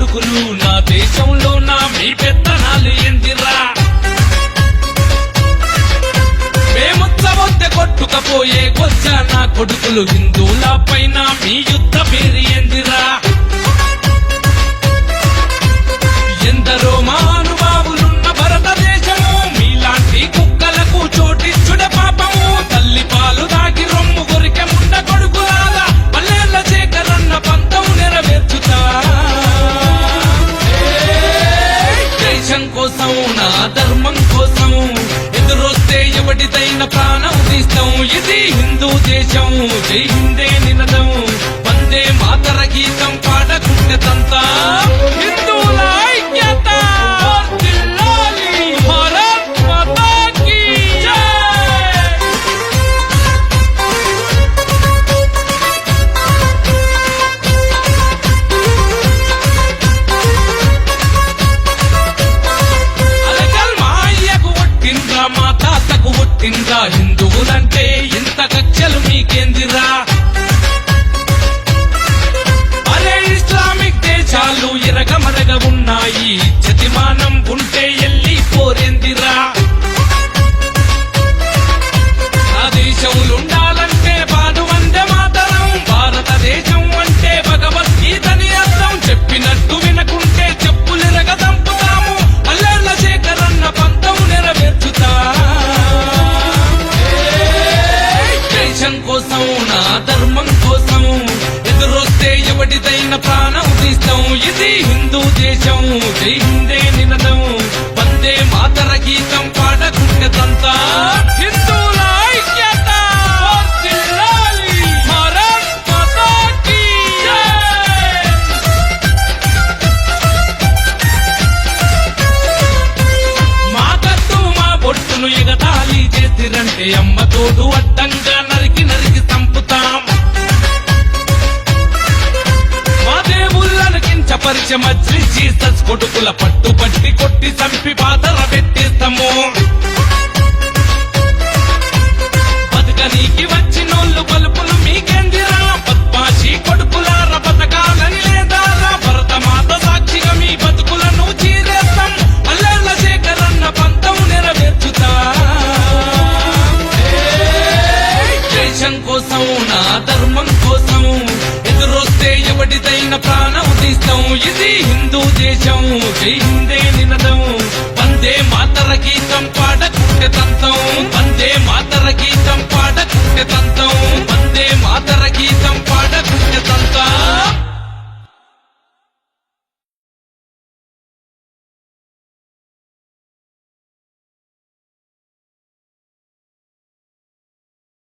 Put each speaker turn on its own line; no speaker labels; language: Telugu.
కొడుకులు నా దేశంలో నా మీ పెత్తనాలు ఎందిరా మేముచ్చబొద్దె కొట్టుకపోయే కొచ్చా నా కొడుకులు హిందువుల పైన మీ యుద్ధ పేరు ఎందిరా ఎందరో మహానుభావులున్న భారతదేశము మీలాంటి కుక్కలకు చోటిచ్చుడ పాపము తల్లి పాలు దాగి రొమ్ము కొరికె ముండ కొడుకులాగా పల్లెల శేఖరన్న పంతం నెరవేర్చుతా దేశం కోసం నా ధర్మం కోసం ఎదురొస్తే ఎవడిదైన ప్రాణం తీస్తాం ఇది హిందూ దేశం జై హిందే నినదం వందే మాతర గీతం పాడకుంటే తంతా హిందువుల ఐక్యత వర్ధిల్లాలి భారత్ మాతా కీ జై అలకల్ మా అయ్యకు ఒట్టిండ్రా మా తాతకు ఒట్టిండ్రా హిందువులంటే ఇంత కక్షలు మీకేందిరా అరే ఇస్లామిక్ దేశాలు ఎరగమరగ ఉన్నాయి జతిమానం ఉంటే ఎల్లి పోరేందిరా ఆ దేశంలుండాలంటే బాను వందే మాతరం భారతదేశం అంటే భగవద్గీతని అర్థం చెప్పినట్టు వినకుంటే చెప్పులెరగ దంపుతాము అల్లర్ల శేఖరన్న పంతం నెరవేర్చుతా దేశం కోసం నా ధర్మం కోసం ఎదురొస్తే ఎవడిదైన ప్రాణం తీస్తాం ఇది హిందూ దేశం జై హిందే నినదం వందే మాతర గీతం పాడకుంటే తంతా హిందువుల ఐక్యత వర్ధిల్లాలి భారత్ మాతా కీ జై మా కత్తు మా బొట్టును ఎగతాళి చేసిరంటే అమ్మ తోడు అడ్డంగా నరికి నరికి చంపుతాం మా దేవుళ్ళను కించపరిచే మజ్లి జీసస్ కొడుకుల పట్టుబట్టి కొట్టి చంపి బాధర పెట్టేస్తాము బతుకనీకి వచ్చినోళ్ళు పలుపులు మీకెందిరా పద్మాషి కొడుకులార బతకాలని లేదారా భరతమాత సాక్షిగా మీ బతుకులను చీరేస్తాం అల్లర్ల శేఖరన్న పంతం నెరవేర్చుతా దేశం కోసం నా ధర్మం కోసం ఎదురొస్తే ఎవడిదైన ప్రాణం తీస్తాం ఇది హిందూ దేశం జై హిందే నినదం వందే మాతర గీతం పాడకుంటే తంతం వందే మాతర గీతం పాడకుంటే తంతం వందే మాతర